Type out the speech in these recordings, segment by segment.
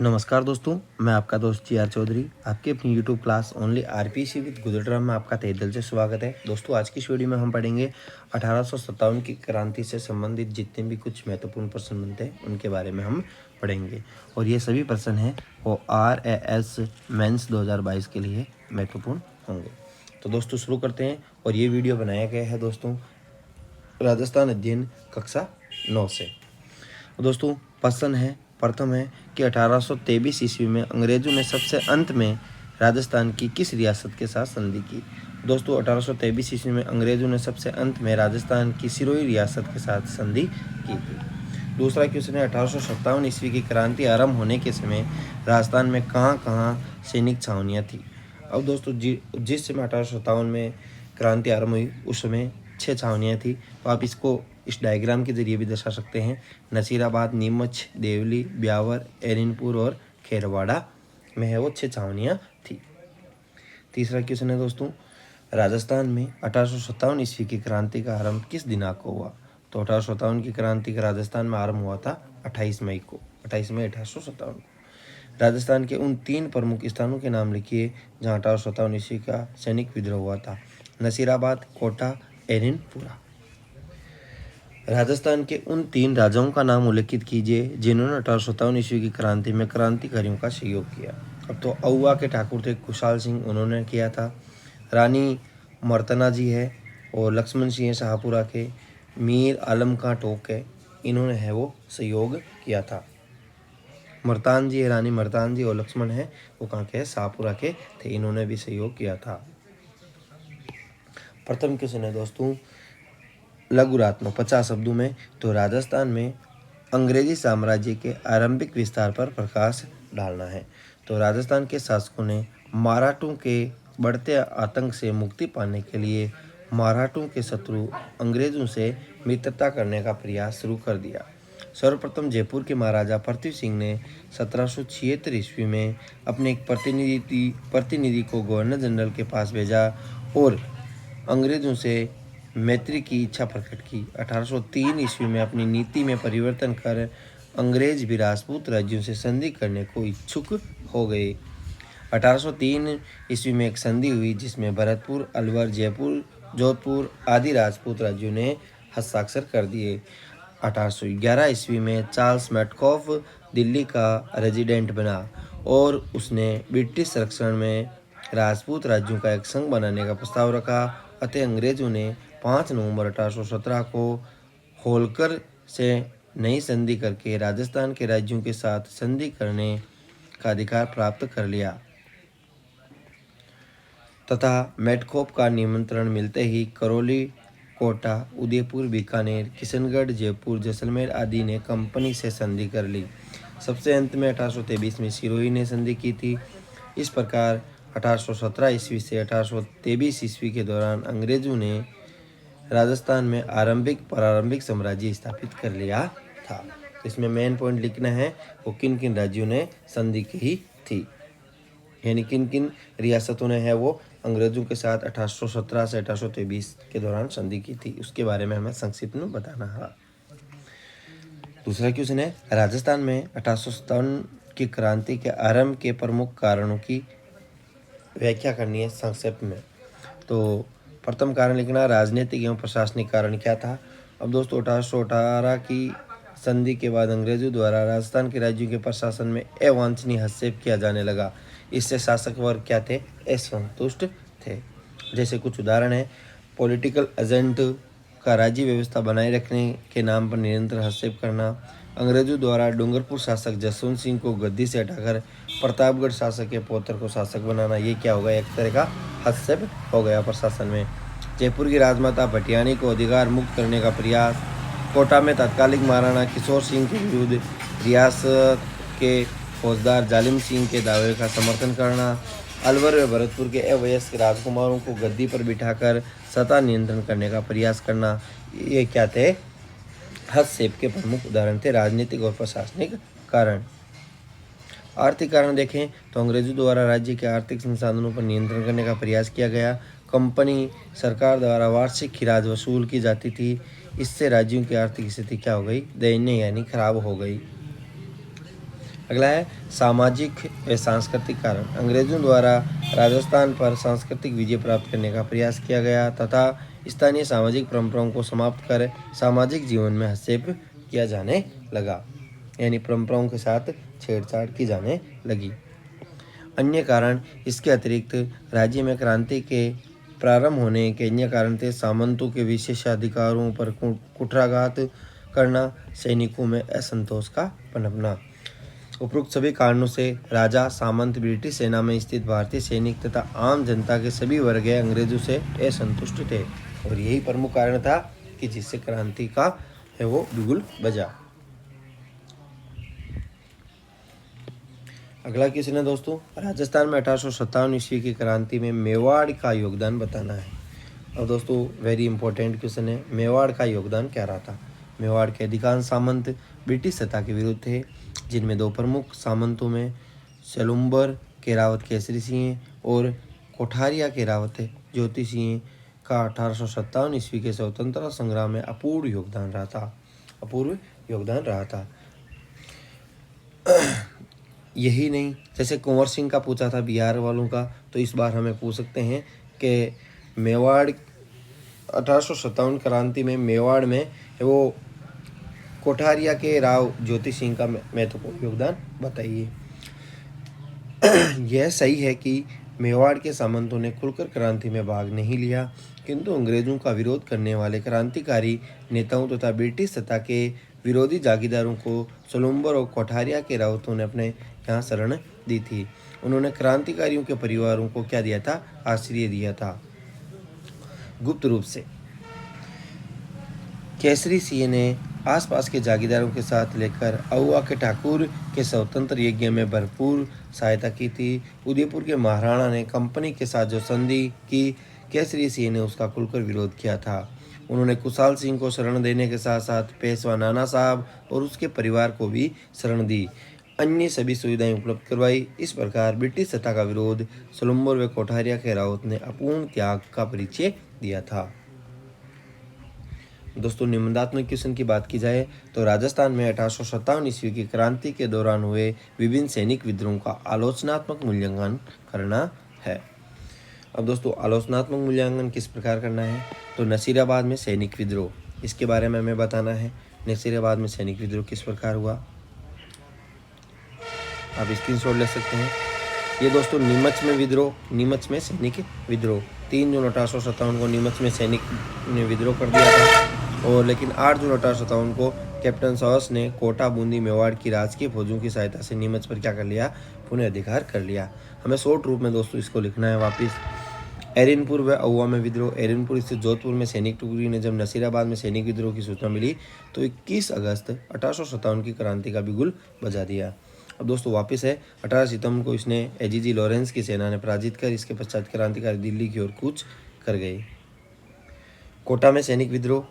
नमस्कार दोस्तों, मैं आपका दोस्त जी आर चौधरी। आपकी अपनी YouTube class only RPC with Gujarat में आपका तहे दिल से स्वागत है। दोस्तों, आज की इस वीडियो में हम पढ़ेंगे 1857 की क्रांति से संबंधित जितने भी कुछ महत्वपूर्ण प्रश्न बनते हैं उनके बारे में हम पढ़ेंगे। और ये सभी प्रश्न हैं वो RAS मेंस 2022 के लिए महत्वपूर्ण होंगे। तो दोस्तों शुरू करते हैं। और ये वीडियो बनाया गया है दोस्तों राजस्थान अध्ययन कक्षा 9 से। दोस्तों प्रथम है कि 1823 ईस्वी में अंग्रेजों ने सबसे अंत में राजस्थान की किस रियासत के साथ संधि की। दोस्तों 1823 ईस्वी में अंग्रेजों ने सबसे अंत में राजस्थान की सिरोही रियासत के साथ संधि की थी। दूसरा क्वेश्चन है 1857 ईस्वी की क्रांति आरंभ होने के समय राजस्थान में कहाँ कहाँ सैनिक छावनियाँ थी। अब दोस्तों जिस समय 1857 में क्रांति आरंभ हुई उस समय 6 छावनियाँ थी। तो आप इसको इस डायग्राम के जरिए भी दर्शा सकते हैं। नसीराबाद, नीमच, देवली, ब्यावर, एरिनपुर और खेरवाड़ा में है वो 6 छावनियाँ थी। तीसरा क्वेश्चन है दोस्तों, राजस्थान में 1857 ईस्वी की क्रांति का आरंभ किस दिनांक को हुआ। तो 1857 की क्रांति का राजस्थान में आरंभ हुआ था 28 मई को, 28 मई 1857 को। राजस्थान के उन 3 प्रमुख स्थानों के नाम लिखिए जहाँ 1857 ईस्वी का सैनिक विद्रोह हुआ था। नसीराबाद, कोटा, एरिनपुरा। राजस्थान के उन 3 राजाओं का नाम उल्लेखित कीजिए जिन्होंने 1857 ईस्वी की क्रांति में क्रांतिकारियों का सहयोग किया। अब तो अहुआ के ठाकुर थे खुशहाल सिंह, उन्होंने किया था। रानी मर्तना जी है और लक्ष्मण सिंह शाहपुरा के। मीर आलम खां टोक है, इन्होंने है वो सहयोग किया था। मर्तान जी है, रानी मर्तान जी, और लक्ष्मण है वो कहाँ के शाहपुरा के थे, इन्होंने भी सहयोग किया था। प्रथम क्वेश्चन है दोस्तों लघुरात्मक 50 शब्दों में। तो राजस्थान में अंग्रेजी साम्राज्य के आरंभिक विस्तार पर प्रकाश डालना है। तो राजस्थान के शासकों ने मराठों के बढ़ते आतंक से मुक्ति पाने के लिए मराठों के शत्रु अंग्रेजों से मित्रता करने का प्रयास शुरू कर दिया। सर्वप्रथम जयपुर के महाराजा पृथ्वी सिंह ने 1776 ईस्वी में अपने एक प्रतिनिधि को गवर्नर जनरल के पास भेजा और अंग्रेजों से मैत्री की इच्छा प्रकट की। 1803 ईस्वी में अपनी नीति में परिवर्तन कर अंग्रेज भी राजपूत राज्यों से संधि करने को इच्छुक हो गए। 1803 ईस्वी में एक संधि हुई जिसमें भरतपुर, अलवर, जयपुर, जोधपुर आदि राजपूत राज्यों ने हस्ताक्षर कर दिए। 1811 ईस्वी में चार्ल्स मैटकॉफ दिल्ली का रेजिडेंट बना और उसने ब्रिटिश संरक्षण में राजपूत राज्यों का एक संघ बनाने का प्रस्ताव रखा। अतः अंग्रेजों ने 5 नवंबर 1817 को होलकर से नई संधि करके राजस्थान के राज्यों के साथ संधि करने का अधिकार प्राप्त कर लिया तथा मैटकॉफ का निमंत्रण मिलते ही करौली, कोटा, उदयपुर, बीकानेर, किशनगढ़, जयपुर, जैसलमेर आदि ने कंपनी से संधि कर ली। सबसे अंत में 1823 में सिरोही ने संधि की थी। इस प्रकार 1817 ईस्वी से 1823 ईस्वी के दौरान अंग्रेजों ने राजस्थान में प्रारंभिक साम्राज्य स्थापित कर लिया था। इसमें मेन पॉइंट लिखना है वो किन किन राज्यों ने संधि की थी, यानी किन किन रियासतों ने है वो अंग्रेजों के साथ 1817 से 1823 के दौरान संधि की थी, उसके बारे में हमें संक्षिप्त में बताना है। दूसरा क्वेश्चन है राजस्थान में 1857 की क्रांति के आरंभ के प्रमुख कारणों की व्याख्या करनी है संक्षेप में। तो प्रथम कारण लिखना राजनीतिक एवं प्रशासनिक कारण क्या था। अब दोस्तों 1818 की संधि के बाद अंग्रेजों द्वारा राजस्थान के राज्यों के प्रशासन में अवांछनीय हस्तक्षेप किया जाने लगा। इससे शासक वर्ग क्या थे, असंतुष्ट थे। जैसे कुछ उदाहरण है, पॉलिटिकल एजेंट का राज्य व्यवस्था बनाए रखने के नाम पर निरंतर हस्तक्षेप करना। अंग्रेजों द्वारा डूंगरपुर शासक जसवंत सिंह को गद्दी से हटाकर प्रतापगढ़ शासक के पौत्र को शासक बनाना, ये क्या होगा, एक तरह का हस्तक्षेप हो गया प्रशासन में। जयपुर की राजमाता भटियानी को अधिकार मुक्त करने का प्रयास। कोटा में तत्कालिक महाराणा किशोर सिंह के विरुद्ध रियासत के फौजदार जालिम सिंह के दावे का समर्थन करना। अलवर व भरतपुर के अवयस्क राजकुमारों को गद्दी पर बिठाकर सत्ता नियंत्रण करने का प्रयास करना, ये क्या थे, हस्तक्षेप के प्रमुख उदाहरण थे। राजनीतिक और प्रशासनिक कारण। आर्थिक कारण देखें तो अंग्रेजों द्वारा राज्य के आर्थिक संसाधनों पर नियंत्रण करने का प्रयास किया गया। कंपनी सरकार द्वारा वार्षिक खिराज वसूल की जाती थी। इससे राज्यों की आर्थिक स्थिति क्या हो गई, दयनीय यानी खराब हो गई। अगला है सामाजिक व सांस्कृतिक कारण। अंग्रेजों द्वारा राजस्थान पर सांस्कृतिक विजय प्राप्त करने का प्रयास किया गया तथा स्थानीय सामाजिक परंपराओं को समाप्त कर सामाजिक जीवन में हस्तक्षेप किया जाने लगा, यानी परंपराओं के साथ छेड़छाड़ की जाने लगी। अन्य कारण इसके अतिरिक्त राज्य में क्रांति के प्रारंभ होने के अन्य कारण थे सामंतों के विशेषाधिकारों पर कुठाराघात करना, सैनिकों में असंतोष का पनपना। उपरोक्त सभी कारणों से राजा, सामंत, ब्रिटिश सेना में स्थित भारतीय सैनिक तथा आम जनता के सभी वर्ग अंग्रेजों से असंतुष्ट थे और यही प्रमुख कारण था कि जिससे क्रांति का है वो बिगुल बजा। अगला क्वेश्चन है दोस्तों, राजस्थान में 1857 ईस्वी की क्रांति में मेवाड़ का योगदान बताना है। अब दोस्तों वेरी इंपॉर्टेंट क्वेश्चन है, मेवाड़ का योगदान क्या रहा था। मेवाड़ के अधिकांश सामंत ब्रिटिश सत्ता के विरुद्ध थे, जिनमें दो प्रमुख सामंतों में सलुम्बर के रावत केसरी सिंह और कोठारिया के रावत ज्योति सिंह का 1857 ईस्वी के स्वतंत्रता संग्राम में अपूर्व योगदान रहा था। यही नहीं, जैसे कुंवर सिंह का पूछा था बिहार वालों का, तो इस बार हमें पूछ सकते हैं कि मेवाड़ 1857 क्रांति में मेवाड़ में वो कोठारिया के राव ज्योति सिंह का महत्वपूर्ण योगदान बताइए। यह सही है कि मेवाड़ के सामंतों ने खुलकर क्रांति में भाग नहीं लिया, किंतु अंग्रेजों का विरोध करने वाले क्रांतिकारी नेताओं तथा ब्रिटिश सत्ता के विरोधी जागीरदारों को सलुम्बर और कोठारिया के रावतों ने अपने यहाँ शरण दी थी। उन्होंने क्रांतिकारियों के परिवारों को क्या दिया था, आश्रय दिया था गुप्त रूप से। केसरी सिंह ने आसपास के जागीरदारों के साथ लेकर अहुआ के ठाकुर के स्वतंत्र यज्ञ में भरपूर सहायता की थी। उदयपुर के महाराणा ने कंपनी के साथ जो संधि की, केसरी सिंह ने उसका खुलकर विरोध किया था। उन्होंने कुशाल सिंह को शरण देने के साथ साथ पेशवा नाना साहब और उसके परिवार को भी शरण दी, अन्य सभी सुविधाएं उपलब्ध करवाई। इस प्रकार ब्रिटिश सत्ता का विरोध सलुम्बर व कोठारिया के रावत ने अपूर्ण त्याग का परिचय दिया था। दोस्तों निबंधात्मक क्वेश्चन की बात की जाए तो राजस्थान में 1857 ईस्वी की क्रांति के दौरान हुए विभिन्न सैनिक विद्रोहों का आलोचनात्मक मूल्यांकन करना है। अब दोस्तों आलोचनात्मक मूल्यांकन किस प्रकार करना है, तो नसीराबाद में सैनिक विद्रोह, इसके बारे में हमें बताना है। नसीराबाद में सैनिक विद्रोह किस प्रकार हुआ, आप स्क्रीनशॉट ले सकते हैं। ये दोस्तों नीमच में विद्रोह, नीमच में सैनिक विद्रोह 3 जून 1857 को नीमच में सैनिक ने विद्रोह कर दिया था, और लेकिन 8 जून 1857 को कैप्टन सॉस ने कोटा, बूंदी, मेवाड़ की राजकीय फौजों की सहायता से नीमच पर क्या कर लिया, पुनः अधिकार कर लिया। हमें शॉर्ट रूप में दोस्तों इसको लिखना है वापिस। एरिनपुर व अहुआ में विद्रोह, एरिनपुर स्थित जोधपुर में सैनिक टुकड़ी ने जब नसीराबाद में सैनिक विद्रोह की सूचना मिली तो 21 अगस्त 1857 की क्रांति का बिगुल बजा दिया। अब दोस्तों वापस है, 18 सितंबर को इसने एजीजी लॉरेंस की सेना ने पराजित कर इसके पश्चात क्रांतिकारी दिल्ली की ओर कूच कर गए। कोटा में सैनिक विद्रोह,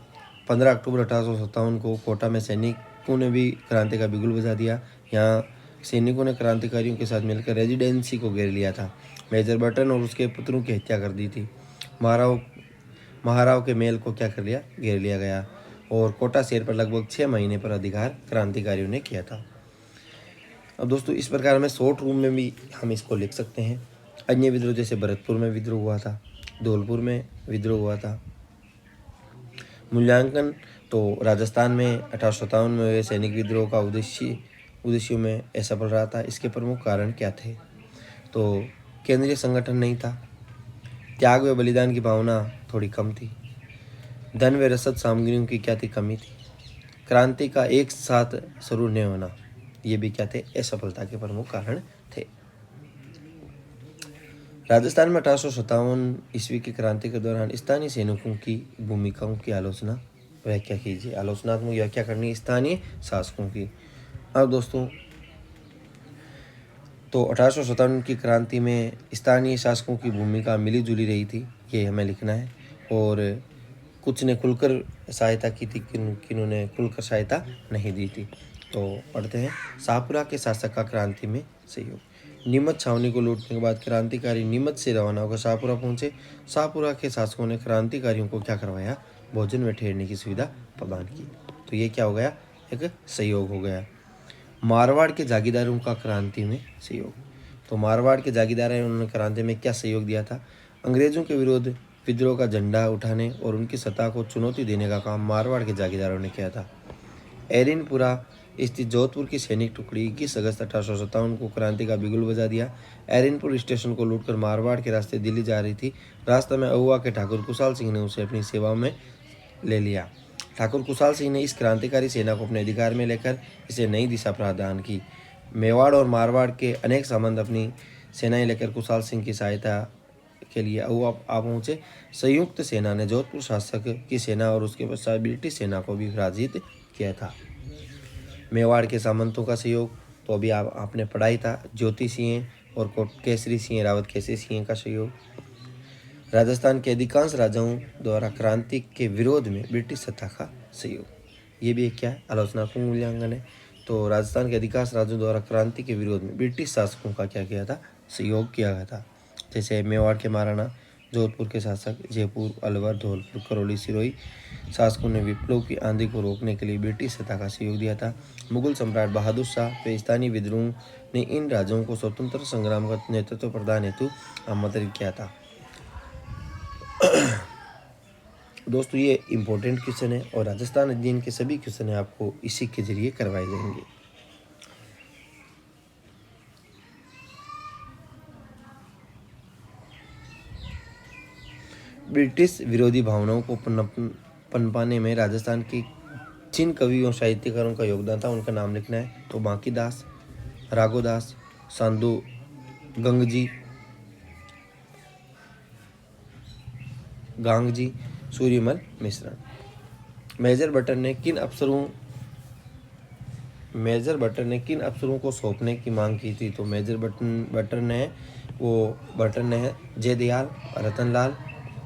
15 अक्टूबर 1857 को कोटा में सैनिकों ने भी क्रांति का बिगुल बजा दिया। यहाँ सैनिकों ने क्रांतिकारियों के साथ मिलकर रेजिडेंसी को घेर लिया था। मेजर बटन और उसके पुत्रों की हत्या कर दी थी। महाराव के मेल को क्या कर लिया, घेर लिया गया, और कोटा शहर पर लगभग 6 महीने पर अधिकार क्रांतिकारियों ने किया था। अब दोस्तों इस प्रकार में शॉर्ट रूम में भी हम इसको लिख सकते हैं। अन्य विद्रोह जैसे भरतपुर में विद्रोह हुआ था, धौलपुर में विद्रोह हुआ था। मूल्यांकन तो राजस्थान में 1857 में हुए सैनिक विद्रोह का उद्देश्यों में असफल रहा था। इसके प्रमुख कारण क्या थे, तो केंद्रीय संगठन नहीं था, त्याग व बलिदान की भावना थोड़ी कम थी, धन व रसद सामग्रियों की क्या थी, कमी थी, क्रांति का एक साथ शुरू न होना, ये भी क्या थे, असफलता के प्रमुख कारण थे। राजस्थान में 1857 ईस्वी की क्रांति के दौरान स्थानीय सैनिकों की भूमिकाओं की आलोचना व्याख्या कीजिए। आलोचनात्मक व्याख्या करनी स्थानीय शासकों की। अब दोस्तों तो 1857 की क्रांति में स्थानीय शासकों की भूमिका मिली जुली रही थी, ये हमें लिखना है, और कुछ ने खुलकर सहायता की थी, किन्होंने खुलकर सहायता नहीं दी थी। तो पढ़ते हैं, शाहपुरा के शासक का क्रांति में सहयोग। नीमच छावनी को लूटने के बाद क्रांतिकारी नीमच से रवाना होकर शाहपुरा पहुंचे। शाहपुरा के शासकों ने क्रांतिकारियों को क्या करवाया, भोजन व ठहरने की सुविधा प्रदान की। तो ये क्या हो गया, एक सहयोग हो गया। मारवाड़ के जागीरदारों का क्रांति में सहयोग। तो मारवाड़ के जागीरदार हैं, उन्होंने क्रांति में क्या सहयोग दिया था? अंग्रेजों के विरुद्ध विद्रोह का झंडा उठाने और उनकी सत्ता को चुनौती देने का काम मारवाड़ के जागीरदारों ने किया था। एरिनपुरा स्थित जोधपुर की सैनिक टुकड़ी 21 अगस्त 1857 को क्रांति का बिगुल बजा दिया। एरिनपुर स्टेशन को लूटकर मारवाड़ के रास्ते दिल्ली जा रही थी। रास्ते में अहुआ के ठाकुर कुशाल सिंह ने उसे अपनी सेवा में ले लिया। ठाकुर कुशाल सिंह ने इस क्रांतिकारी सेना को अपने अधिकार में लेकर इसे नई दिशा प्रदान की। मेवाड़ और मारवाड़ के अनेक संबंध अपनी सेनाएं लेकर कुशाल सिंह की सहायता के लिए अहुआ आ पहुंचे। संयुक्त सेना ने जोधपुर शासक की सेना और उसके पश्चात ब्रिटिश सेना को भी पराजित किया था। मेवाड़ के सामंतों का सहयोग तो अभी आपने पढ़ा ही था, ज्योति सिंह और केसरी सिंह रावत केसरी सिंह का सहयोग। राजस्थान के अधिकांश राजाओं द्वारा क्रांति के विरोध में ब्रिटिश सत्ता का सहयोग, ये भी एक क्या है? आलोचनात्मक मूल्यांकन है। तो राजस्थान के अधिकांश राज्यों द्वारा क्रांति के विरोध में ब्रिटिश शासकों का क्या किया था? सहयोग किया गया था। जैसे मेवाड़ के महाराणा, जोधपुर के शासक, जयपुर, अलवर, धौलपुर, करौली, सिरोही शासकों ने विप्लव की आंधी को रोकने के लिए ब्रिटिश सत्ता का सहयोग दिया था। मुगल सम्राट बहादुर शाह व स्थानीय विद्रोह ने इन राज्यों को स्वतंत्र संग्राम का नेतृत्व प्रदान हेतु आमंत्रित किया था। दोस्तों, ये इम्पोर्टेंट क्वेश्चन है और राजस्थान अध्ययन के सभी क्वेश्चन आपको इसी के जरिए करवाए जाएंगे। ब्रिटिश विरोधी भावनाओं को पनपाने में राजस्थान के जिन कवियों साहित्यकारों का योगदान था उनका नाम लिखना है। तो बांकीदास, राघोदास, सांधु गंगजी, गांगजी, सूर्यमल मिश्र। मेजर बटन ने किन अफसरों को सौंपने की मांग की थी? तो मेजर बटन ने जयदयाल, रतनलाल,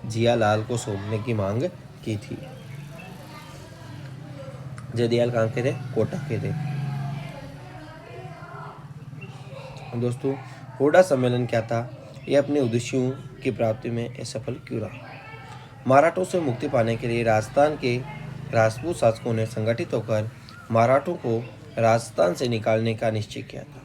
जियालाल को सौंपने की मांग की थी। जयदयाल कहाँ के थे? कोटा के थे। दोस्तों, हुडा सम्मेलन क्या था? यह अपने उद्देश्यों की प्राप्ति में असफल क्यों रहा? मराठों से मुक्ति पाने के लिए राजस्थान के राजपूत शासकों ने संगठित होकर मराठों को राजस्थान से निकालने का निश्चय किया था।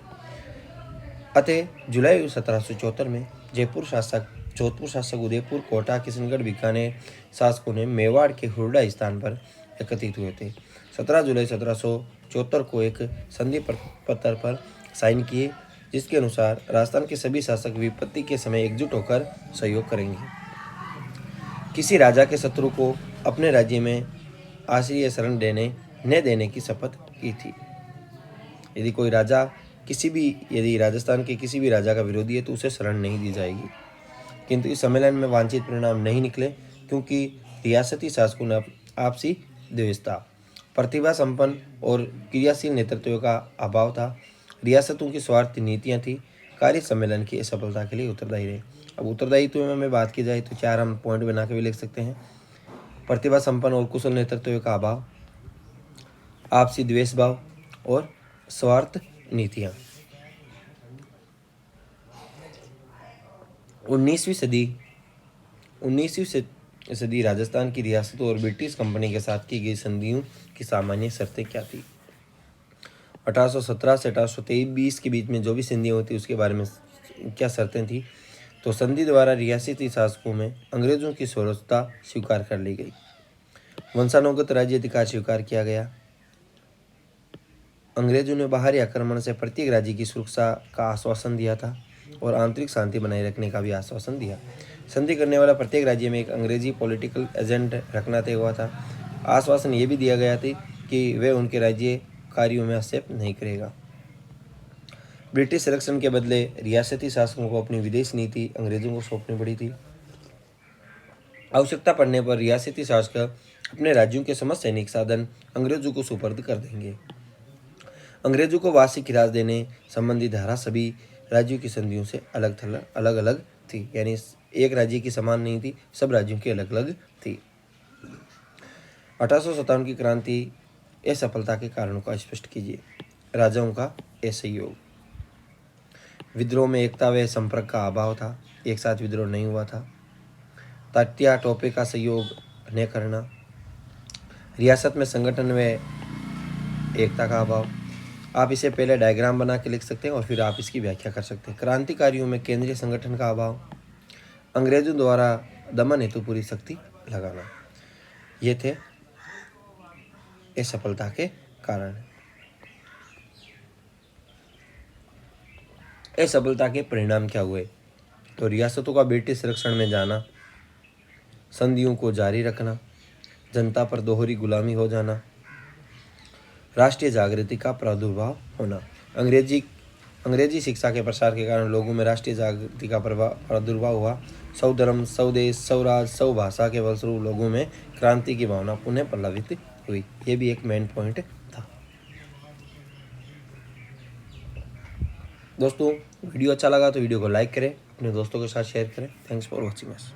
अतः जुलाई 1774 में जोधपुर शासक उदयपुर, कोटा, किशनगढ़, बीकानेर शासकों ने मेवाड़ के हुरडा स्थान पर एकत्रित हुए थे। 17 जुलाई 1774 को एक संधि पत्र पर साइन किए, जिसके अनुसार राजस्थान के सभी शासक विपत्ति के समय एकजुट होकर सहयोग करेंगे। किसी राजा के शत्रु को अपने राज्य में आश्रय शरण न देने की शपथ की थी। यदि राजस्थान के किसी भी राजा का विरोधी है तो उसे शरण नहीं दी जाएगी। किंतु इस सम्मेलन में वांछित परिणाम नहीं निकले, क्योंकि रियासती शासकों में आपसी द्वेष था, प्रतिभा संपन्न और क्रियाशील नेतृत्व का अभाव था, रियासतों की स्वार्थ नीतियां थी। कार्य सम्मेलन की असफलता के लिए उत्तरदायी रहे। अब उत्तरदायित्व में बात की जाए तो 4 हम पॉइंट बना के भी लिख सकते हैं। प्रतिभा संपन्न और कुशल नेतृत्व का अभाव, आपसी द्वेष भाव और स्वार्थ नीतियां। 19वीं सदी राजस्थान की रियासतों और ब्रिटिश कंपनी के साथ की गई संधियों की सामान्य शर्तें क्या थी? 1817 से 1823 के बीच में जो भी संधियां होती उसके बारे में क्या शर्तें थी? तो संधि द्वारा रियासती शासकों में अंग्रेजों की स्वतंत्रता स्वीकार कर ली गई, वंशानुगत राज्य अधिकार स्वीकार किया गया, अंग्रेजों ने बाहरी आक्रमण से प्रत्येक राज्य की सुरक्षा का आश्वासन दिया था और आंतरिक शांति बनाए रखने का भी आश्वासन दिया। संधि करने वाला प्रत्येक राज्य में एक अंग्रेजी पॉलिटिकल एजेंट रखना तय हुआ था। आश्वासन ये भी दिया गया था कि वे उनके राज्य कार्यों में हस्तक्षेप नहीं करेगा। ब्रिटिश संरक्षण के बदले रियासती शासकों को अपनी विदेश नीति अंग्रेजों को सौंपनी पड़ी थी। आवश्यकता पड़ने पर रियासती शासक अपने राज्यों के समस्त सैनिक साधन अंग्रेजों को सुपर्द कर देंगे। अंग्रेजों को वार्षिक किराया देने संबंधी धारा सभी राज्यों की संधियों से अलग अलग थी, यानी एक राज्य की समान नहीं थी, सब राज्यों की अलग अलग थी। 1857 की क्रांति असफलता के कारणों का स्पष्ट कीजिए। राजाओं का असहयोग, विद्रोह में एकता व संपर्क का अभाव था, एक साथ विद्रोह नहीं हुआ था। तात्या टोपे का सहयोग न करना, रियासत में संगठन व एकता का अभाव, आप इसे पहले डायग्राम बना के लिख सकते हैं और फिर आप इसकी व्याख्या कर सकते हैं। क्रांतिकारियों में केंद्रीय संगठन का अभाव, अंग्रेजों द्वारा दमन हेतु पूरी शक्ति लगाना, ये थे असफलता के कारण। असफलता के परिणाम क्या हुए? तो रियासतों का ब्रिटिश संरक्षण में जाना, संधियों को जारी रखना, जनता पर दोहरी गुलामी हो जाना, राष्ट्रीय जागृति का प्रादुर्भाव होना। अंग्रेजी शिक्षा के प्रसार के कारण लोगों में राष्ट्रीय जागृति का प्रादुर्भाव हुआ। सौ धर्म, सौ देश, सौ राज, सौ भाषा के फलस्वरूप लोगों में क्रांति की भावना पुनः पल्लवित हुई। ये भी एक मेन पॉइंट था। दोस्तों वीडियो अच्छा लगा तो वीडियो को लाइक करें, अपने दोस्तों के साथ शेयर करें। Thanks for watching us.